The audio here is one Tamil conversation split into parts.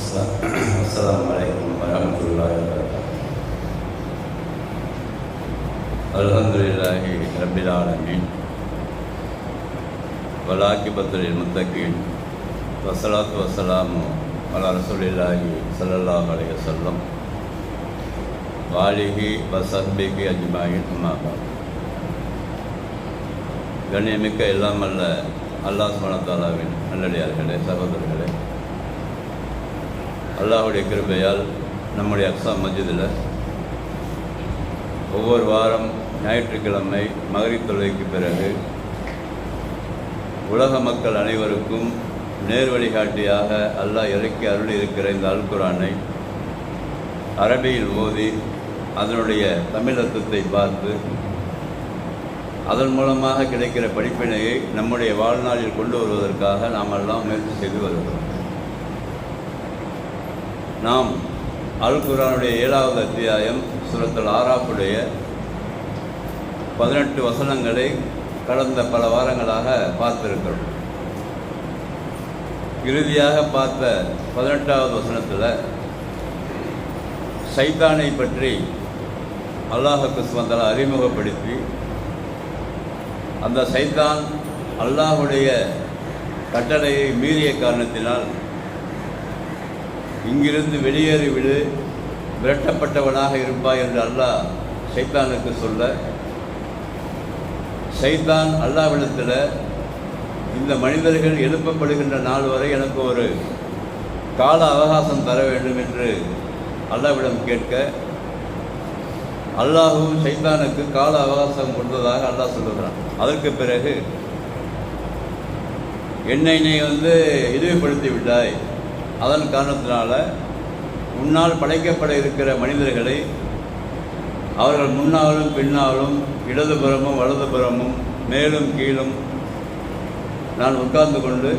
Assalamualaikum warahmatullahi wabarakatuh. Alhamdulillahi rabbil alamin. Wal aqibatu lil muttaqin. Wassalatu wassalamu ala rasulillahi sallallahu alaihi wasallam wa alihi wa sahbihi ajma'in amma ba'd. கண்ணியமிக்க எல்லாம் அல்ல அல்லாஹ் சுப்ஹானஹு வ தஆலாவின் நல்லடியார்களே, சகோதரர்களே, அல்லாஹுடைய கிருபையால் நம்முடைய அக்ஸா மஸ்ஜிதில் ஒவ்வொரு வாரம் ஞாயிற்றுக்கிழமை மகரிப் தொழுகைக்கு பிறகு உலக மக்கள் அனைவருக்கும் நேர் வழிகாட்டியாக அல்லாஹ் இறக்கி அருள் இருக்கிற இந்த அல் குர்ஆனை அரபியில் ஓதி அதனுடைய தமிழர்த்தத்தை பார்த்து அதன் மூலமாக கிடைக்கிற படிப்பினையை நம்முடைய வாழ்நாளில் கொண்டு வருவதற்காக நாம் எல்லாம் முயற்சி செய்து வருகிறோம். நாம் அல் குர்ஆனுடைய 7வது அத்தியாயம் சூரத்துல் ஆராஃபுடைய 18 வசனங்களை கடந்த பல வாரங்களாக பார்த்திருக்கிறோம். இறுதியாக பார்த்த 18வது வசனத்தில் சைத்தானை பற்றி அல்லாஹ் சுப்ஹானஹு வ தஆலா அறிமுகப்படுத்தி, அந்த சைத்தான் அல்லாஹுடைய கட்டளையை மீறிய காரணத்தினால் இங்கிருந்து வெளியேறிவிடு, விரட்டப்பட்டவனாக இருப்பாய் என்று அல்லாஹ் சைத்தானுக்கு சொல்ல, சைத்தான் அல்லாஹ்விடத்தில் இந்த மனிதர்கள் எழுப்பப்படுகின்ற நாள் வரை எனக்கு ஒரு கால அவகாசம் தர வேண்டும் என்று அல்லாஹ்விடம் கேட்க, அல்லாஹும் சைத்தானுக்கு கால அவகாசம் கொடுத்ததாக அல்லாஹ் சொல்லுகிறான். அதற்கு பிறகு என்னை நீ இழிவுபடுத்தி விட்டாய், அதன் காரணத்தினால முன்னால் படைக்கப்பட இருக்கிற மனிதர்களை அவர்கள் முன்னாலும் பின்னாலும் இடதுபுறமும் வலதுபுறமும் மேலும் கீழும் நான் உட்கார்ந்து கொண்டு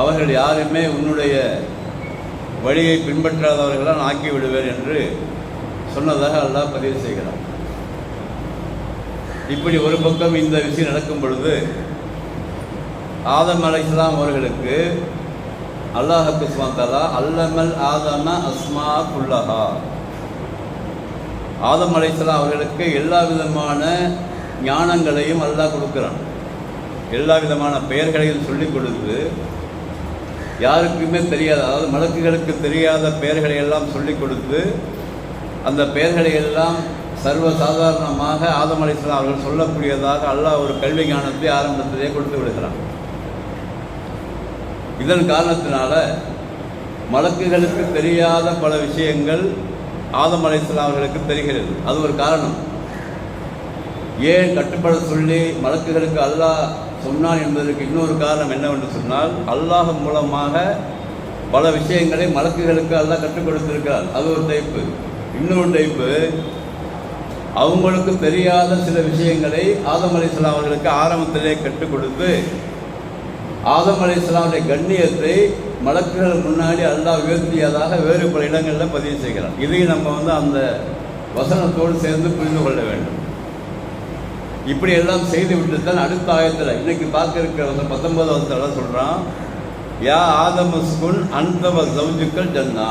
அவர்கள் யாருமே உன்னுடைய வழியை பின்பற்றாதவர்களால் ஆக்கி விடுவேன் என்று சொன்னதாக அல்லாஹ் பதிவு செய்கிறார். இப்படி ஒரு பக்கம் இந்த விஷயம் நடக்கும் பொழுது ஆதம் அலைஹிஸ்ஸலாம் அவர்களுக்கு அல்லாஹ் சுப்ஹானஹு வ தஆலா அல்லமல் ஆதம அஸ்மா குல்லஹா, ஆதம் அலைஹிஸ்ஸலாம் அவர்களுக்கு எல்லா விதமான ஞானங்களையும் அல்லாஹ் கொடுக்குறான். எல்லா விதமான பெயர்களையும் சொல்லிக் கொடுத்து, யாருக்குமே தெரியாத, அதாவது மலக்குகளுக்கு தெரியாத பெயர்களை எல்லாம் சொல்லிக் கொடுத்து, அந்த பெயர்களை எல்லாம் சர்வசாதாரணமாக ஆதம் அலைஹிஸ்ஸலாம் அவர்கள் சொல்லக்கூடியதாக அல்லாஹ் ஒரு கல்வி ஞானத்தை ஆரம்பத்திலே கொடுத்து விடுகிறான். இதன் காரணத்தினால மலக்குகளுக்கு தெரியாத பல விஷயங்கள் ஆதம் அலைஹிஸ்ஸலாம் அவர்களுக்கு தெரிகிறது. அது ஒரு காரணம். ஏன் கட்டுப்பட சொல்லி மலக்குகளுக்கு அல்லாஹ் சொன்னான் என்பதற்கு இன்னொரு காரணம் என்னவென்று சொன்னால், அல்லாஹ் மூலமாக பல விஷயங்களை மலக்குகளுக்கு அல்லாஹ் கற்றுக் கொடுத்திருக்கிறார். அது ஒரு டைப்பு. இன்னொரு டைப்பு, அவங்களுக்கு தெரியாத சில விஷயங்களை ஆதம் அலைஹிஸ்ஸலாம் அவர்களுக்கு ஆரம்பத்திலே கற்றுக் கொடுத்து, ஆதம் அலைஹிஸ்ஸலாமுடைய கண்ணியத்தை மலக்குகள் முன்னாடி அல்லாஹ் உயர்த்தியதாக வேறு பல இடங்களில் பதிவு செய்கிறார். இதையும் நம்ம அந்த வசனத்தோடு சேர்ந்து புரிந்து கொள்ள வேண்டும். இப்படி எல்லாம் செய்து விட்டு தான் அடுத்த ஆயத்தில் இன்னைக்கு பார்க்க இருக்கிற 19வது சொல்கிறான், யா ஆதம் உஸ்குன் அன்த வ ஸௌஜுக்கல் ஜன்னா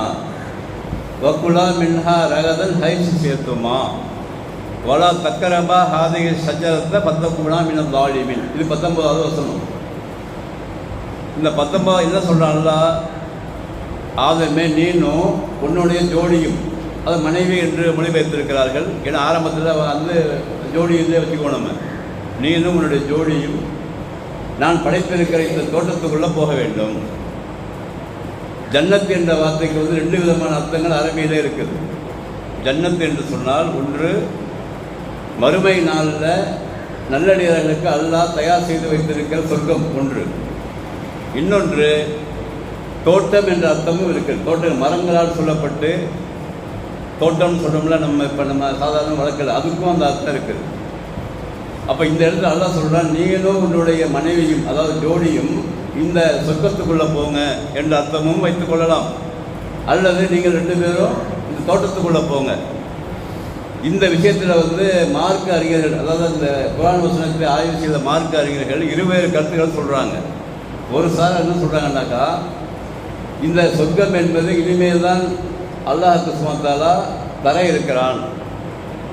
வகுலா மின்ஹா ரகதன் ஹைசு சேர்த்துமா வலா தக்கரபா ஹாதிக ஷஜரத்தை பத்தகுலா மின தாலிமின். இது 19வது வசனம். இந்த 19 என்ன சொல்கிறான்ல, ஆதமே நீனும் உன்னுடைய ஜோடியும், அது மனைவி என்று மொழிபெயர்த்திருக்கிறார்கள். ஏன்னா ஆரம்பத்தில் ஜோடியிலே வச்சுக்கோ, நம்ம நீனும் உன்னுடைய ஜோடியும் நான் படைத்திருக்கிற இந்த தோட்டத்துக்குள்ளே போக வேண்டும். ஜன்னத் என்ற வார்த்தைக்கு 2 விதமான அர்த்தங்கள் அரபியிலே இருக்குது. ஜன்னத் என்று சொன்னால், ஒன்று மறுமை நாளில் நல்லடியார்களுக்கு அல்லாஹ் தயார் செய்து வைத்திருக்கிற சொர்க்கம் ஒன்று. இன்னொன்று தோட்டம் என்ற அர்த்தமும் இருக்குது. தோட்டம் மரங்களால் சொல்லப்பட்டு தோட்டம் சொல்கிறோம்ல, நம்ம சாதாரண வழக்கில் அதுக்கும் அந்த அர்த்தம் இருக்குது. அப்போ இந்த இடத்துல அல்லாஹ் சொல்கிறான், நீங்களும் உன்னுடைய மனைவியும், அதாவது ஜோடியும் இந்த சொர்க்கத்துக்குள்ளே போங்க என்ற அர்த்தமும் வைத்துக் கொள்ளலாம். அல்லது நீங்கள் 2 பேரும் இந்த தோட்டத்துக்குள்ளே போங்க. இந்த விஷயத்தில் மார்க்க அறிஞர்கள், அதாவது இந்த குர்ஆன் வசனத்தை ஆய்வு செய்த மார்க்க அறிஞர்கள் இருவேறு கருத்துக்கள் சொல்கிறாங்க. ஒரு சார் என்ன சொல்கிறாங்கன்னாக்கா, இந்த சொர்க்கம் என்பது இனிமேல் தான் அல்லாஹ் சுப்ஹானஹு வ தஆலா தர இருக்கிறான்.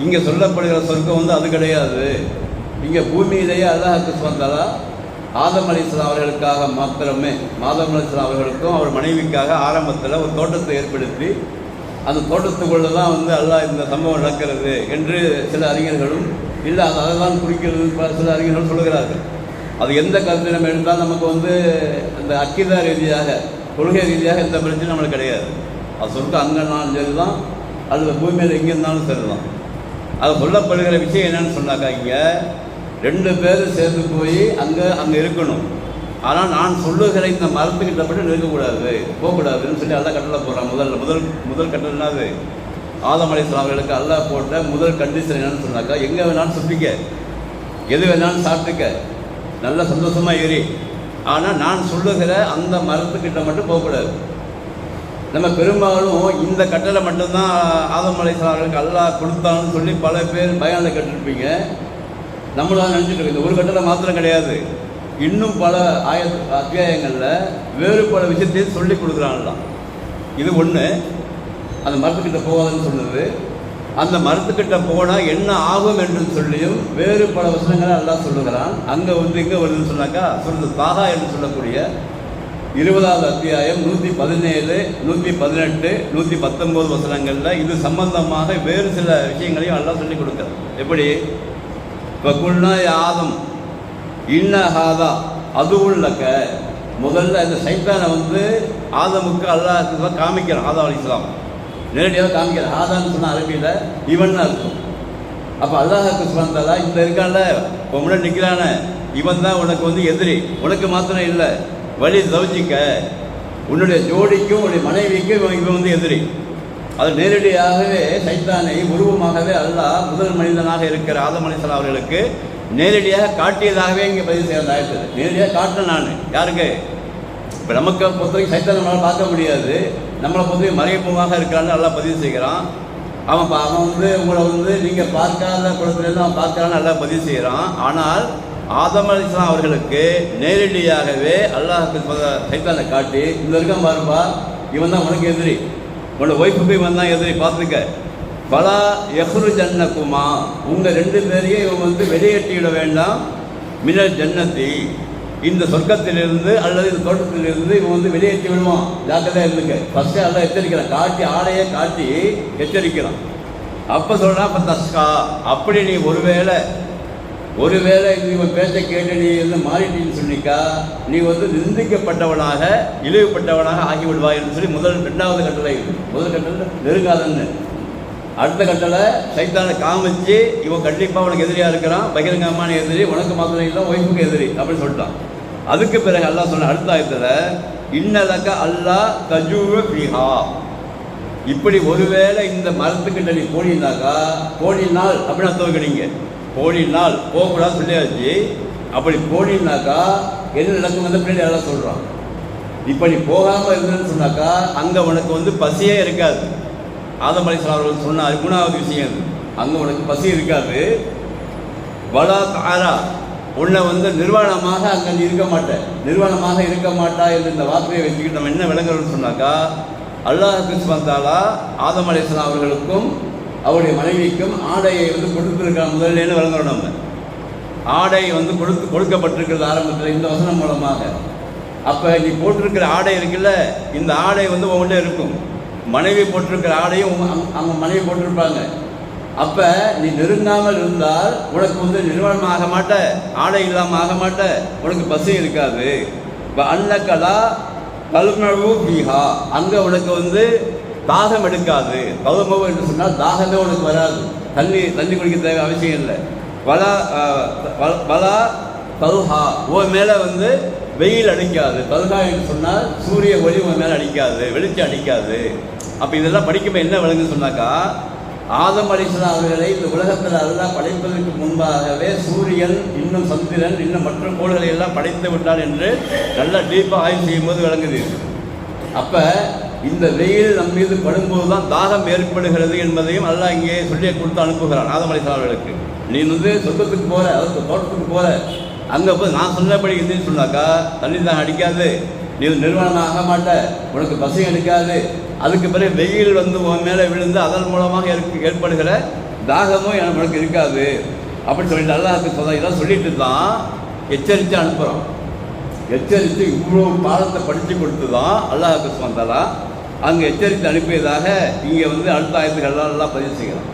இங்கே சொல்லப்படுகிற சொர்க்கம் வந்து அது கிடையாது. இங்கே பூமியிலேயே அல்லாஹ் சுப்ஹானஹு வ தஆலா ஆதம் அலைஹிஸ்ஸலாம் அவர்களுக்காக மாத்திரமே, ஆதம் அலைஹிஸ்ஸலாம் அவர்களுக்கும் அவர் மனைவிக்காக ஆரம்பத்தில் ஒரு தோட்டத்தை ஏற்படுத்தி அந்த தோட்டத்துக்குள்ளே தான் வந்து அல்லாஹ் இந்த சம்பவம் நடக்கிறது என்று சில அறிஞர்களும், இல்லை அது அதெல்லாம் குறிக்கிறது சில அறிஞர்கள் சொல்லுகிறார்கள். அது எந்த கருத்தை நம்ம எடுத்தால் நமக்கு வந்து அந்த அக்கீதா ரீதியாக, கொள்கை ரீதியாக எந்த பிரச்சனையும் நம்மளுக்கு கிடையாது. அது சொர்க்கம் அங்கேனாலும் சரி தான், அல்லது பூமியில் எங்கே இருந்தாலும் சரி தான். அது சொல்லப்படுகிற விஷயம் என்னன்னு சொன்னாக்கா, இங்கே 2 பேர் சேர்ந்து போய் அங்கே இருக்கணும். ஆனால் நான் சொல்லுகிற இந்த மரத்துக்கிட்ட மட்டும் இருக்கக்கூடாது, போகக்கூடாதுன்னு சொல்லி அல்லாஹ் கட்டளை போடுறான். முதல் கட்டளைனாது ஆதம் அலைஹிஸ்ஸலாம் அவர்களுக்கு அல்லாஹ் போட்ட முதல் கண்டிஷன் என்னன்னு சொன்னாக்கா, எங்கே வேணாலும் சுற்றிக்க, எது வேணாலும் சாப்பிட்டுக்க, நல்ல சந்தோஷமாக ஏறி, ஆனால் நான் சொல்லுகிற அந்த மரத்துக்கிட்ட மட்டும் போகக்கூடாது. நம்ம பெரும்பாலும் இந்த கட்டளை மட்டும்தான் ஆதம் அலைஹிஸ்ஸலாம் அவர்களுக்கு அல்லாஹ் கொடுத்தான்னு சொல்லி பல பேர் பயானில் கேட்டுருப்பீங்க. நம்மளால் நினச்சிட்டு இருக்கோம் இந்த ஒரு கட்டளை மாத்திரம் கிடையாது, இன்னும் பல அத்தியாயங்களில் வேறு பல விஷயத்தையும் சொல்லி கொடுக்குறாங்களாம். இது ஒன்று, அந்த மரத்துக்கிட்ட போகாதுன்னு சொன்னது. அந்த மரத்துக்கிட்ட போனால் என்ன ஆகும் என்று சொல்லியும் வேறு பல வசனங்களை எல்லாம் சொல்லுகிறான். அங்கே வந்து எங்கே வருதுன்னு சொன்னாக்கா, சூரத்து தாஹா என்று சொல்லக்கூடிய 20வது அத்தியாயம் 117, 118, 119 வசனங்களில் இது சம்பந்தமாக வேறு சில விஷயங்களையும் எல்லாம் சொல்லிக் கொடுக்குறான். எப்படி? இப்போ குல்னா ஆதம் இன்னஹாதா அது உள்ளக்க, முதல்ல இந்த சைத்தானை வந்து ஆதமுக்கு அல்லாஹ் காமிக்கிறான். ஆதம் அலைஹிஸ்ஸலாம் நேரடியாக காமிக்கிறான். ஆதான்னு சொன்னால் அரபியில் இவன் இருக்கும். அப்போ அல்லாஹ் சுப்ஹானஹு வ தஆலா இந்த இருக்கான்ல, இப்போ முன்னாடி நிற்கிறான இவன் தான் உனக்கு வந்து எதிரி. உனக்கு மாத்திரம் இல்லை, வழி தவிச்சிக்க, உன்னுடைய ஜோடிக்கும் உன்னுடைய மனைவிக்கும் இவன் வந்து எதிரி. அது நேரடியாகவே சைத்தானை உருவமாகவே அல்லாஹ் முதல் மனிதனாக இருக்கிற ஆதம் அலைஹிஸ்ஸலாம் அவர்களுக்கு நேரடியாக காட்டியதாகவே இங்கே பதிவு செய்ய ஆயிடுது. நேரடியாக காட்டினேன் நான். யாருக்கு? இப்போ நமக்கு பொறுத்தவரைக்கும் சைத்தானை நம்மளால் பார்க்க முடியாது, நம்மளை பொறுத்தவரைக்கும் மறைமுகமாக இருக்கிறான்னு நல்லா பதிவு செய்கிறான். அவன் வந்து உங்களை வந்து நீங்கள் பார்க்காத குளத்துலேருந்து அவன் பார்க்கறான்னு நல்லா பதிவு செய்கிறான். ஆனால் ஆதம் அலைஹிஸ்ஸலாம் அவர்களுக்கு நேரடியாகவே அல்லாஹ் சைத்தானை காட்டி, இந்த இருக்கான் பாருப்பா, இவன் தான் உனக்கு எதிரி, உன்னோட ஒய்ஃபுக்கு இவன் தான் எதிரி, பார்த்துக்க. பலா எஹ்ரு ஜன்னக்குமா, உங்கள் 2 பேரையும் இவன் வந்து வெளியேற்றிவிட வேண்டாம். மினல் ஜன்னத்தி, இந்த சொர்க்கத்திலிருந்து அல்லது இந்த தோட்டத்திலிருந்து இவன் வந்து வெளியேற்றி விடுவான், ஜாக்கிரதையாக இருந்துக்க. ஃபஸ்ட்டு எல்லாம் எச்சரிக்கிறான், காட்டி ஆடையை காட்டி எச்சரிக்கிறான். அப்போ சொல்கிறான், அப்போ தஸ்கா, அப்படி நீ ஒருவேளை இவன் பேச்சை கேட்டு நீ வந்து மாறிட்டின்னு சொன்னிக்கா, நீ வந்து நிந்திக்கப்பட்டவனாக இழிவுபட்டவனாக ஆகிவிடுவாய் என்று சொல்லி 2வது கட்டளை. முதல் கட்டளை நெருங்காதன்னு, அடுத்த கட்டளை சைத்தானை காமிச்சு இவன் கண்டிப்பாக உனக்கு எதிரியாக இருக்கிறான், பகிரங்கமான எதிரி, உனக்கு மாத்திரம் இல்லை ஒய்ஃபுக்கு எதிரி அப்படின்னு சொல்லிட்டான். அதுக்கு பிறகு அல்லாஹ் சொன்ன அடுத்த ஆயத்தில், இன்னலக்க அல்லாஹ் தஜூவ ஃபீஹா, இப்படி ஒருவேளை இந்த மரத்துக்கிட்ட நீ போனீங்கன்னாக்கா, போனினால் அப்படின்னு துவக்கினீங்க, போனினால் போகக்கூடாது சொல்லியாச்சு. அப்படி போனீங்கன்னாக்கா என்ன நடக்கும் வந்து பின்னாடி எல்லாம் சொல்கிறான். இப்போ நீ போகாமல் இருந்தேன்னு சொன்னாக்கா அங்கே உனக்கு வந்து பசியே இருக்காது. ஆதம் அலைஹிஸ்ஸலாம் அவர்கள் சொன்னார் 3வது விஷயம், அங்கே உனக்கு பசி இருக்காது. வலா தாரா, உன்னை வந்து நிர்வாணமாக அங்கே நீ இருக்க மாட்டா என்று இந்த வார்த்தையை வச்சுக்கிட்டு நம்ம என்ன விளங்குறோம்னு சொன்னாக்கா, அல்லாஹ் சுப்ஹானஹு வ தஆலா ஆதம் அலைஹிஸ்ஸலாம் அவர்களுக்கும் அவருடைய மனைவிக்கும் ஆடையை வந்து கொடுத்துருக்காங்க முதல்லேன்னு விளங்குறோம். நம்ம ஆடை வந்து கொடுக்கப்பட்டிருக்கிறது ஆரம்பத்தில் இந்த வசனம் மூலமாக. அப்போ நீ போட்டிருக்கிற ஆடை இருக்குல்ல, இந்த ஆடை வந்து உங்கள்கிட்ட இருக்கும். மனைவி போட்டிருக்கிற ஆடையும் அவங்க மனைவி போட்டிருப்பாங்க. அப்போ நீ நெருங்காமல் இருந்தால் உனக்கு வந்து நிர்வாணம் ஆக மாட்ட, ஆடை இல்லாமல் ஆக மாட்ட, உனக்கு பசி இருக்காது. இப்போ அன்னக்கலா கல்மழு பீஹா, அங்கே உனக்கு வந்து தாகம் எடுக்காது. கௌமவு என்று சொன்னால் தாகமே உனக்கு வராது, தண்ணி குடிக்க தேவை அவசியம் இல்லை. பலா தல்ஹா, உன் மேலே வந்து வெயில் அடிக்காது. தல்ஹா என்று சொன்னால் சூரிய ஒளி உன் மேலே அடிக்காது, வெளிச்சம் அடிக்காது. அப்போ இதெல்லாம் படிக்கும்போது என்ன விளங்குன்னு சொன்னாக்கா, ஆதம் அலைஹிஸ்ஸலாம் அவர்களை இந்த உலகத்தில் அல்லாஹ் படைப்பதற்கு முன்பாகவே சூரியன் இன்னும் சந்திரன் இன்னும் மற்ற கோள்களை எல்லாம் படைத்து விட்டான் என்று நல்லா டீப்பாக ஆய்வு செய்யும்போது விளங்குது. அப்போ இந்த வெயில் நம் மீது படும்போது தான் தாகம் ஏற்படுகிறது என்பதையும் அல்லாஹ் இங்கே சொல்லி கொடுத்து அனுப்புகிறான் ஆதம் அலைஹிஸ்ஸலாம் அவர்களுக்கு. நீ வந்து சொர்க்கத்துக்கு போகிற, அதாவது தோட்டத்துக்கு போகிற, அங்கே போய் நான் சொன்னபடி இருந்துன்னு சொன்னாக்கா தண்ணி தான் அடிக்காது, நீ நிர்வாணம் ஆக மாட்ட, உனக்கு பசி எடுக்காது, அதுக்கு பிறகு வெயில் வந்து உன் மேலே விழுந்து அதன் மூலமாக ஏற்படுகிற தாகமும் உனக்கு இருக்காது அப்படின்னு சொல்லிட்டு அல்லாஹ்வுக்கு சொல்ல இதெல்லாம் சொல்லிட்டு தான் எச்சரித்து அனுப்புகிறோம். எச்சரித்து இவ்வளோ பாடத்தை படித்து கொடுத்து தான் அல்லாஹ்வுக்கு சுமந்தாலா அங்கே எச்சரித்து அனுப்பியதாக இங்கே வந்து அடுத்த ஆயத்துக்கள்லாம் எல்லாம் பதிவு செய்கிறோம்.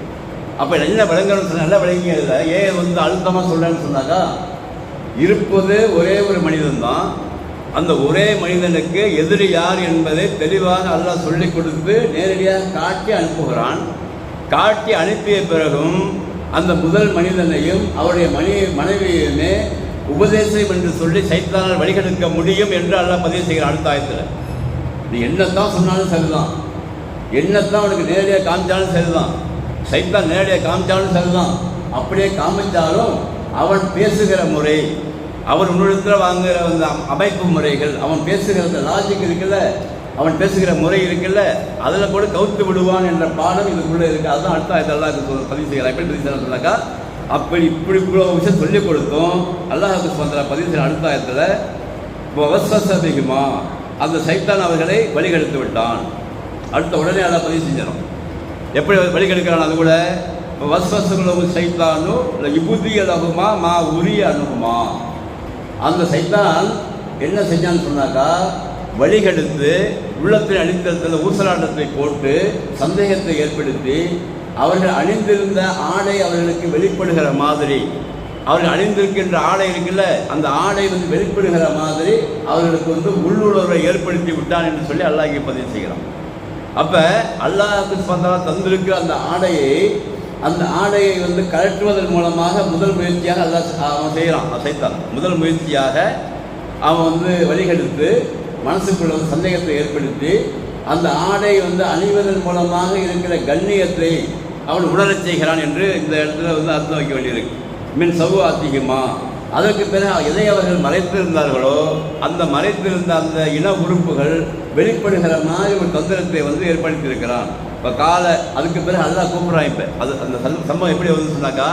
அப்போ என்ன விளங்கணும்னு சொன்னால் நல்லா விளங்கியதில்லை. ஏன் வந்து அழுத்தமாக சொல்கிறேன்னு சொன்னாக்கா, இருப்பது ஒரே ஒரு மனிதன் தான். அந்த ஒரே மனிதனுக்கு எதிரி யார் என்பதை தெளிவாக அல்லாஹ் சொல்லிக் கொடுத்து நேரடியாக காட்டி அனுப்புகிறான். காட்டி அனுப்பிய பிறகும் அந்த முதல் மனிதனையும் அவருடைய மனைவியுமே உபதேசம் என்று சொல்லி சைத்தானால் வழிகெடுக்க முடியும் என்று அல்லாஹ் பதிவு செய்கிறான். அடுத்த ஆயத்தில் நீ என்னத்தான் சொன்னாலும் சரிதான், என்னத்தான் அவனுக்கு நேரடியாக காமிச்சாலும் சரிதான், சைத்தான் நேரடியாக காமிச்சாலும் சரிதான், அப்படியே காமிச்சாலும் அவன் பேசுகிற முறை, அவன் உன்னிடத்தில் வாங்குகிற அந்த அமைப்பு முறைகள், அவன் பேசுகிற லாஜிக் இருக்குல்ல, அவன் பேசுகிற முறை இருக்குல்ல, அதில் கூட கவுத்து விடுவான் என்ற பாடம் இதுக்குள்ளே இருக்குது. அதுதான் அடுத்த ஆயத்தெல்லாம் பதிவு செய்கிறான். எப்படி பதிவு செய்யலாம் சொன்னாக்கா, அப்படி இப்படி இவ்வளோ விஷயம் சொல்லிக் கொடுத்தோம் அல்லாஹ்வுக்கு சுமந்தா பதிவு செய்கிற அடுத்த ஆயத்தில் வஸ்வசபிகுமா அந்த சைத்தான் அவர்களை வழிகெடுத்து விட்டான். அடுத்த உடனே அல்லாஹ் பதிவு செஞ்சிடும். எப்படி வழிகெடுக்கிறான்? அது கூட வஸ்வசகுலவு சைத்தானு இபுதி அலகுமா மா உரிய அணுகுமா. அந்த சைத்தான் என்ன செஞ்சான்னு சொன்னாக்கா, வழிகெடுத்து உள்ளத்தில் அடித்தளத்தில் ஊசலாட்டத்தை போட்டு சந்தேகத்தை ஏற்படுத்தி அவர்கள் அணிந்திருந்த ஆடை அவர்களுக்கு வெளிப்படுகிற மாதிரி, அவர்கள் அணிந்திருக்கின்ற ஆடை இருக்குல்ல, அந்த ஆடை வந்து வெளிப்படுகிற மாதிரி அவர்களுக்கு வந்து உள்ளுணர்வை ஏற்படுத்தி விட்டான் என்று சொல்லி அல்லாஹ் இங்கே பதிவு செய்கிறான். அப்போ அல்லாஹ்வுக்கு சுமந்தா தந்திருக்கிற அந்த ஆடையை வந்து கழற்றுவதன் மூலமாக முதல் முயற்சியாக அவன் செய்கிறான். சைத்தான் முதல் முயற்சியாக அவன் வந்து வழிகெடுத்து மனசுக்குள்ள வந்து சந்தேகத்தை ஏற்படுத்தி அந்த ஆடை வந்து அணிவதன் மூலமாக இருக்கிற கண்ணியத்தை அவன் உணரச் செய்கிறான் என்று இந்த இடத்துல வந்து அர்த்தம் வைக்க வேண்டியிருக்கு. மின் சவு ஆத்திகமா. அதற்கு பிறகு எதை அவர்கள் மறைத்திருந்தார்களோ அந்த மறைத்திருந்த அந்த இன உறுப்புகள் வெளிப்படுகிற மாதிரி ஒரு தந்திரத்தை வந்து ஏற்படுத்தியிருக்கிறான். இப்போ அதுக்கு பிறகு அல்லாஹ் கூப்பிட்றான். இப்போ அது அந்த சம்பவம் எப்படி வந்து சொன்னாக்கா,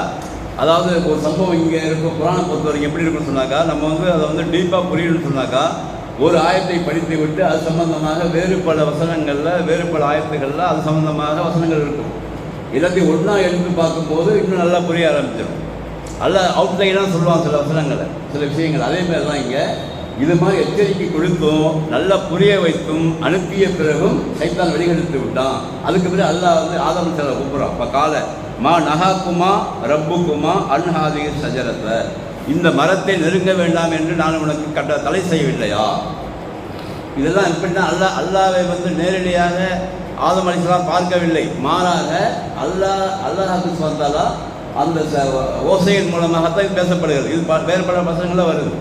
அதாவது ஒரு சம்பவம் இங்கே இருக்கும் குரானை பொறுத்த வரைக்கும் எப்படி இருக்குன்னு சொன்னாக்கா, நம்ம வந்து அதை வந்து டீப்பாக புரியணும்னு சொன்னாக்கா, ஒரு ஆயத்தை படித்து விட்டு அது சம்பந்தமாக வேறு பல வசனங்களில் வேறு பல ஆயத்துகளில் அது சம்பந்தமாக வசனங்கள் இருக்கும். எல்லாத்தையும் ஒன்றா எடுத்து பார்க்கும்போது இன்னும் நல்லா புரிய ஆரம்பிச்சிடும். அல்லாஹ் அவுட்லைனாக சொல்லுவான் சில வசனங்களை, சில விஷயங்கள். அதே மாதிரி தான் இங்கே இது மாதிரி எச்சரிக்கை கொடுத்தும் நல்லா புரிய வைத்தும் அனுப்பிய பிறகும் சைத்தான் வெளிகெடுத்து விட்டான். அதுக்கு பிறகு அல்லாஹ் வந்து ஆதம் சில கூப்பிட்றான். இப்போ மா நகாக்குமா ரப்புக்குமா அன்ஹாதி சஜரத்தை, இந்த மரத்தை நெருங்க வேண்டாம் என்று நான் உனக்கு தடை செய்யவில்லையா? இதெல்லாம் எப்படின்னா அல்லாவை வந்து நேரடியாக ஆதம் அலைஹிஸ்ஸலாம் பார்க்கவில்லை. மாறாக அல்லாஹ்வுக்கு சுமந்தாலா அந்த ஓசையின் மூலமாகத்தான் பேசப்படுகிறது. இது வேறு பல வசனங்களும் வருது.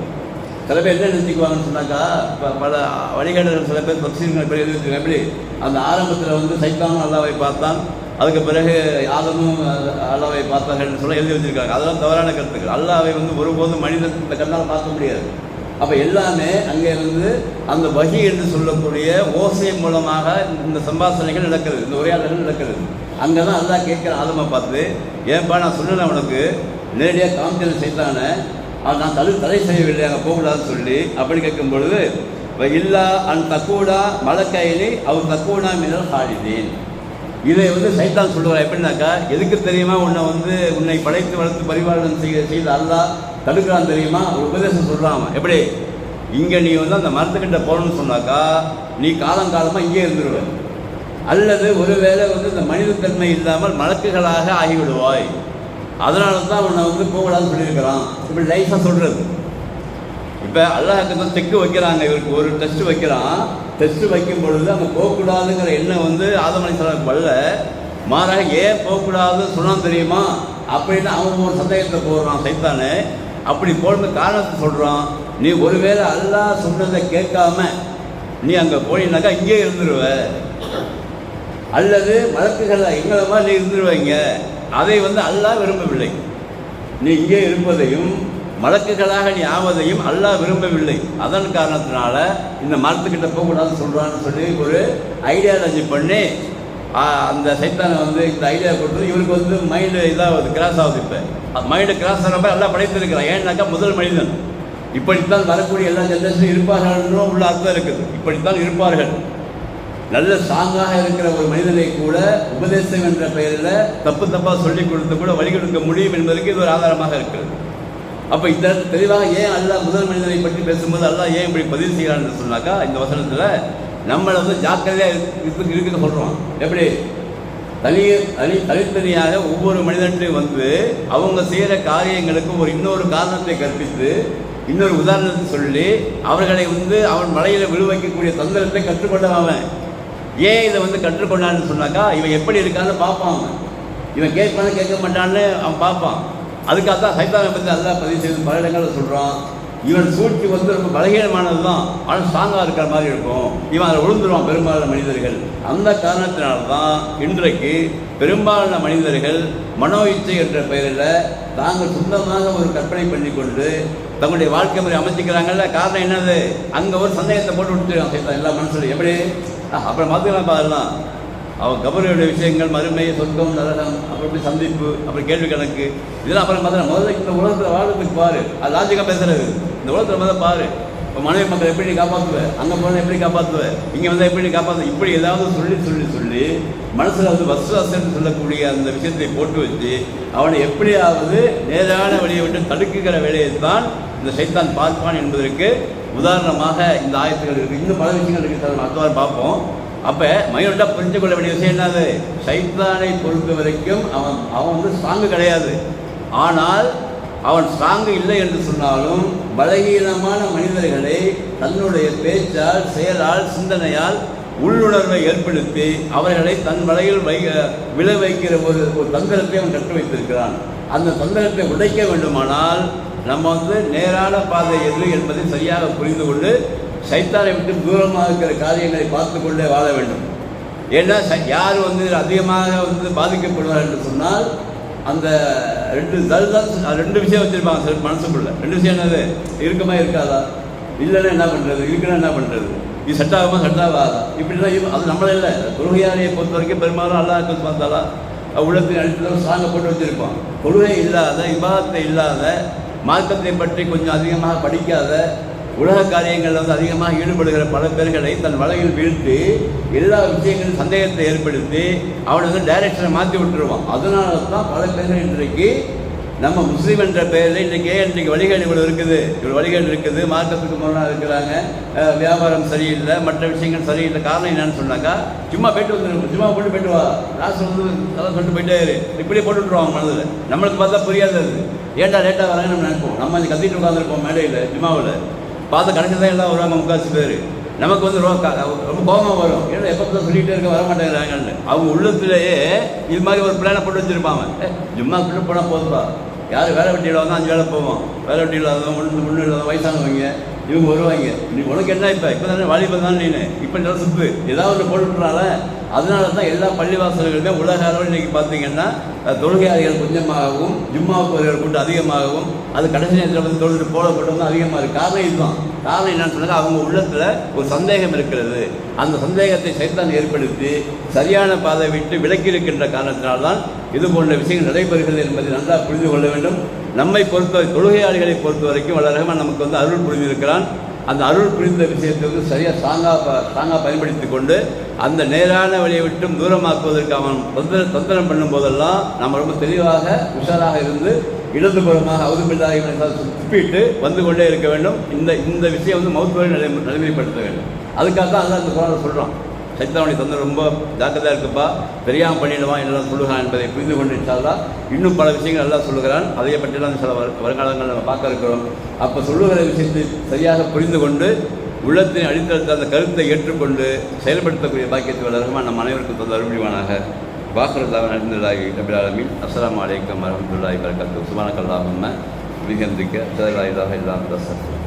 சில பேர் என்ன நிறுத்திக்குவாங்கன்னு சொன்னாக்கா, இப்போ பல வழிகாட்டுகள் சில பேர் தப்சீர்கள் பேர் எழுதி எப்படி அந்த ஆரம்பத்தில் வந்து சைத்தானும் அல்லாவை பார்த்தான், அதுக்கு பிறகு ஆதமும் அல்லாவை பார்த்தார்கள் சொல்ல எழுதி வச்சிருக்காங்க. அதெல்லாம் தவறான கருத்துக்கள். அல்லாவை வந்து ஒருபோதும் மனிதன் இந்த கண்ணால் பார்க்க முடியாது. அப்போ எல்லாமே அங்கே வந்து அந்த வஹி என்று சொல்லக்கூடிய ஓசை மூலமாக இந்த சம்பாஷணைகள் நடக்கிறது, இந்த உரையாடல்கள் நடக்கிறது. அங்கே தான் அல்லாஹ் கேட்குற ஆதமை பார்த்து, ஏன்பா நான் சொன்னேன் உனக்கு நேரடியாக காமிச்சல் செய்தானே, நான் தடை செய்யவில்லை அங்கே போகக்கூடாதுன்னு சொல்லி அப்படி கேட்கும் பொழுது, இல்லா அன் தக்கூடா மலக்கையிலே அவர் தக்கூடா மினல் ஹாலிதீன். இதை வந்து சைத்தான் சொல்லுவார். எப்படின்னாக்கா, எதுக்கு தெரியுமா உன்னை படைத்து வளர்த்து பரிபாலனம் செய்த அல்லாஹ் தடுக்கிறான் தெரியுமா? ஒரு உபதேசம் சொல்கிறான். எப்படி இங்கே நீ வந்து அந்த மரத்துக்கிட்ட போகணும்னு சொன்னாக்கா நீ காலங்காலமாக இங்கே இருந்துருவேன், அல்லது ஒருவேளை வந்து இந்த மனிதத்தன்மை இல்லாமல் மலக்குகளாக ஆகிவிடுவாய், அதனால தான் உன்னை வந்து போகலான்னு சொல்லியிருக்கிறான். இப்படி லைஃபாக சொல்கிறது. இப்போ அல்லாஹ்க்கு தான் செக்கு வைக்கிறாங்க, இவருக்கு ஒரு டெஸ்ட்டு வைக்கிறான். டெஸ்ட்டு வைக்கும் பொழுது அங்கே போகக்கூடாதுங்கிற எண்ணம் வந்து ஆதம் அலைஹிஸ்ஸலாம் வரல. மாறாக ஏன் போகக்கூடாதுன்னு சொன்னான் தெரியுமா அப்படின்னு அவன் ஒரு சந்தேகத்தை போடுறான் சைத்தானே. அப்படி போடுற காரணத்தை சொல்கிறான். நீ ஒருவேளை அல்லாஹ் சொன்னதை கேட்காம நீ அங்கே போனீங்கன்னாக்கா இங்கே இருந்துருவ, அல்லது மலக்குகளை எங்களை மாதிரி நீ இருந்துருவீங்க. அதை வந்து அல்லாஹ் விரும்பவில்லை. நீ இங்கே இருப்பதையும் மலக்குகளாக நீ ஆவதையும் அல்லாஹ் விரும்பவில்லை. அதன் காரணத்தினால இந்த மரத்துக்கிட்ட போகக்கூடாதுன்னு சொல்கிறான்னு சொல்லி ஒரு ஐடியாலஜி பண்ணி அந்த சைத்தானை வந்து இந்த ஐடியா கொடுத்து இவருக்கு வந்து மைண்டு இதாகுது, கிராஸ் ஆகுது. இப்போ மைண்டு கிராஸ் ஆகிறப்ப எல்லாம் படைத்திருக்கிறான். ஏன்னாக்கா முதல் மனிதன் இப்படித்தான் வரக்கூடிய எல்லா ஜெனரேஷனும் இருப்பார்கள் உள்ள அர்த்தம் இருக்குது. இப்படித்தான் இருப்பார்கள். நல்ல ஸ்ட்ராங்காக இருக்கிற ஒரு மனிதனை கூட உபதேசம் என்ற பெயரில் தப்பாக சொல்லிக் கொடுத்து கூட வழி கொடுக்க முடியும் என்பதற்கு இது ஒரு ஆதாரமாக இருக்கிறது. அப்போ இந்த தெளிவாக ஏன் அல்லாஹ் முதல் மனிதனை பற்றி பேசும்போது அல்லாஹ் ஏன் இப்படி பதிவு செய்கிறான்னு சொன்னாக்கா, இந்த வசனத்தில் நம்மளை ஜாக்கிரதையாக இருக்க சொல்கிறோம். எப்படி தனித்தனியாக ஒவ்வொரு மனிதன்ட்டையும் அவங்க செய்கிற காரியங்களுக்கு இன்னொரு காரணத்தை கற்பித்து இன்னொரு உதாரணத்தை சொல்லி அவர்களை அவன் மலையில் விழுவைக்கக்கூடிய தந்திரத்தை கற்றுக்கொண்டவன். ஏன் இதை கற்றுக்கொண்டான்னு சொன்னாக்கா, இவன் எப்படி இருக்கான்னு பார்ப்பான். இவன் கேட்பான்னு கேட்க மாட்டான்னு அவன் பார்ப்பான். அதுக்காக தான் சைத்தானை பற்றி அல்லாஹ் பதிவு செய்து பல இடங்களில் சொல்கிறான். இவன் சூழ்ச்சி ரொம்ப பலகீனமானது தான், ஆனால் ஸ்ட்ராங்காக இருக்கிற மாதிரி இருக்கும். இவன் அதை விழுந்துருவான் பெரும்பாலான மனிதர்கள். அந்த காரணத்தினால்தான் இன்றைக்கு பெரும்பாலான மனிதர்கள் மனோ இச்சை என்ற பெயரில் தாங்கள் சொந்தமாக ஒரு கற்பனை பண்ணி கொண்டு தங்களுடைய வாழ்க்கை முறை அமைச்சிக்கிறாங்கல்ல. காரணம் என்னது? அங்கே ஒரு சந்தேகத்தை போட்டு விட்டுருக்கான் சைத்தான் எல்லா மனசுலையும். எப்படி அப்புறம் பார்த்துக்கலாம் பாருலாம். அவன் கபருடைய விஷயங்கள், மறுமை, சொர்க்கம், நரகம், அப்புறம் எப்படி சந்திப்பு, அப்புறம் கேள்வி கணக்கு, இதெல்லாம் அப்புறம் முதல்ல இந்த உலகத்தில் வாழ்றதுக்கு பாரு. அது லாஜிக்காக பேசுறது. இந்த உலகத்தில் முதல்ல பாரு. இப்போ மனைவி மக்கள் எப்படி நீ காப்பாற்றுவேன், அங்கே போனால் எப்படி காப்பாற்றுவேன், இங்கே வந்தால் எப்படி நீ காப்பாற்று, இப்படி ஏதாவது சொல்லி சொல்லி சொல்லி மனசில் வசுவாசன்னு சொல்லக்கூடிய அந்த விஷயத்தை போட்டு வச்சு அவனை எப்படியாவது நேரான வழியை விட்டு தடுக்குகிற வேலையைத்தான் இந்த சைத்தான் பார்ப்பான் என்பதற்கு உதாரணமாக இந்த ஆயத்துகள் இருக்குது. இன்னும் பல விஷயங்கள் இருக்குது, அடுத்த வாரம் பார்ப்போம். அப்போ மைனட்டாக புரிஞ்சு கொள்ள வேண்டிய விஷயம் என்னது? சைத்தானை பொறுத்த வரைக்கும் அவன் ஸ்ட்ராங்கு கிடையாது. ஆனால் அவன் ஸ்ட்ராங்கு இல்லை என்று சொன்னாலும் பலகீனமான மனிதர்களை தன்னுடைய பேச்சால், செயலால், சிந்தனையால் உள்ளுணர்வை ஏற்படுத்தி அவர்களை தன் வலையில் விழ வைக்கிற ஒரு தந்திரத்தை அவன் கற்று வைத்திருக்கிறான். அந்த தந்திரத்தை உடைக்க வேண்டுமானால் நம்ம நேரான பாதை எது என்பதை சரியாக புரிந்து கொண்டு சைத்தானை விட்டு தூரமாக இருக்கிற காரியங்களை பார்த்து கொண்டே வாழ வேண்டும். ஏன்னா யார் அதிகமாக பாதிக்கப்படுவார் என்று சொன்னால் அந்த ரெண்டு விஷயம் வச்சுருப்பாங்க சில மனசுக்குள்ள. ரெண்டு விஷயம் என்னது? இருக்குமா இருக்காதா, இல்லைன்னா என்ன பண்ணுறது, இருக்குன்னா என்ன பண்ணுறது, இது செட் ஆகுமா செட் ஆகாதா, இப்படிலாம். அது நம்மளே இல்லை. தொழுகையாரையை பொறுத்த வரைக்கும் பெரும்பாலும் அல்லாஹ் பார்த்தாலா உள்ளத்தின் அடிப்படையில் ஸ்ட்ராங்கை போட்டு வச்சுருப்பான். தொழுகை இல்லாத, இபாதத்தை இல்லாத, மார்க்கத்தை பற்றி கொஞ்சம் அதிகமாக படிக்காத, உலக காரியங்களில் அதிகமாக ஈடுபடுகிற பல பேர்களை தன் வலையில் வீழ்த்தி எல்லா விஷயங்களும் சந்தேகத்தை ஏற்படுத்தி அவனை டைரக்ஷனை மாற்றி விட்டுருவான். அதனால தான் பல பேர்கள் இன்றைக்கு நம்ம முஸ்லீம் என்ற பெயரில் இன்றைக்கு வழிகாடு இவ்வளோ இருக்குது, இவ்வளோ வழிகாடு இருக்குது, மார்க்கத்துக்கு முன்னாடி இருக்கிறாங்க, வியாபாரம் சரியில்லை, மற்ற விஷயங்கள் சரியில்லை. காரணம் என்னன்னு சொன்னாக்கா, சும்மா போய்ட்டு வந்துடும், சும்மா போயிட்டு வா, லாஸ்ட் அதெல்லாம் சொல்லிட்டு போயிட்டே இரு, இப்படியே போட்டு விட்டுருவாங்க மனதில். நம்மளுக்கு பார்த்தா புரியாது. அது ஏன்டா லேட்டாக வராங்கன்னு நம்ம நினைப்போம். நம்ம கத்திட்டு உட்காந்துருப்போம் மேடையில் ஜும்மாவில், பார்த்து கடைசி தான் எல்லாம் வருவாங்க முக்காசி பேர். நமக்கு ரொம்ப கோபமாக வரும். ஏன்னா எப்போ தான் சொல்லிகிட்டே இருக்க வர மாட்டேங்கிறாங்கன்னு. அவங்க உள்ளத்திலேயே இது மாதிரி ஒரு பிளானை போட்டு வச்சுருப்பாங்க. ஜும்மா கிட்ட போனால் போதுப்பா, யார் வேலை வெட்டி இல்லாத 5 வேலை போவோம், வேலை வெட்டி இல்லாதவங்க, முன்னு இல்லாத வயசானவங்க இவங்க வருவாங்க. நீ உனக்கு என்ன இப்போ தானே வாலிபம் தான், நீனு இப்போ நல்லா சுற்று ஏதாவது ஒன்று போட்டுவிட்றால. அதனால தான் எல்லா பள்ளிவாசல்களுமே உலக அளவில் இன்றைக்கி பார்த்தீங்கன்னா தொழுகையாளிகள் கொஞ்சமாகவும் ஜும்மாவுக்கு வருகிற கூட்டம் அதிகமாகவும் அது கடைசி நேரத்தில் தொழுது போடப்பட்டது அதிகமாக இருக்குது. காரணம் இதுதான். காரணம் என்னன்னு சொன்னாங்க, அவங்க உள்ளத்தில் ஒரு சந்தேகம் இருக்கிறது. அந்த சந்தேகத்தை சைத்தான் ஏற்படுத்தி சரியான பாதை விட்டு விலக்கி இருக்கின்ற காரணத்தினால்தான் இது போன்ற விஷயங்கள் நடைபெறுகிறது என்பதை நன்றாக புரிந்து கொள்ள வேண்டும். நம்மை பொறுத்தவரை தொழுகையாளிகளை பொறுத்த வரைக்கும் வளரகமாக நமக்கு அருள் புரிந்திருக்கிறான். அந்த அருள் புரிந்த விஷயத்தை சரியாக ஸ்ட்ராங்காக பயன்படுத்தி கொண்டு அந்த நேரான வழியை விட்டும் தூரமாக்குவதற்கு அவன் தந்திரம் பண்ணும் போதெல்லாம் நம்ம ரொம்ப தெளிவாக உஷாராக இருந்து இடதுபுறமாக அவுதுபில்லாஹி துப்பிட்டு வந்து கொண்டே இருக்க வேண்டும். இந்த விஷயம் மௌத் வரை நடைமுறைப்படுத்த வேண்டும். அதுக்காக தான் அல்லாஹ் இந்த குர்ஆனில் சொல்கிறோம், சைத்தானுடைய தந்திரம் ரொம்ப ஜாக்கிரதையாக இருக்குப்பா, தெரியாமல் பண்ணிடுவான் என்னெல்லாம் சொல்லுகிறான் என்பதை புரிந்து கொண்டு இன்ஷால்லா இன்னும் பல விஷயங்கள் எல்லாம் சொல்லுகிறான். அதை பற்றிலாம் சில வருங்காலங்கள் நம்ம பார்க்க இருக்கிறோம். அப்போ சொல்லுகிற விஷயத்தை சரியாக புரிந்து கொண்டு உள்ளத்தின் அடித்தளத்தை அந்த கருத்தை ஏற்றுக்கொண்டு செயல்படுத்தக்கூடிய பாக்கியத்தை வளரமாக நம் அனைவருக்கும் தந்த அருள்வானாக. வாக்குறதாக நடிந்ததாகி ரபில் ஆலமீன். அஸ்ஸலாமு அலைக்கும் வரஹ்மத்துல்லாஹி வபரகாத்துஹு. சுப்ஹானக்கல்லாஹும்ம பிஹம்திக அஷ்ஹது அல்லா இலாஹா இல்லா அன்த அஸ்தக்ஃபிருக்க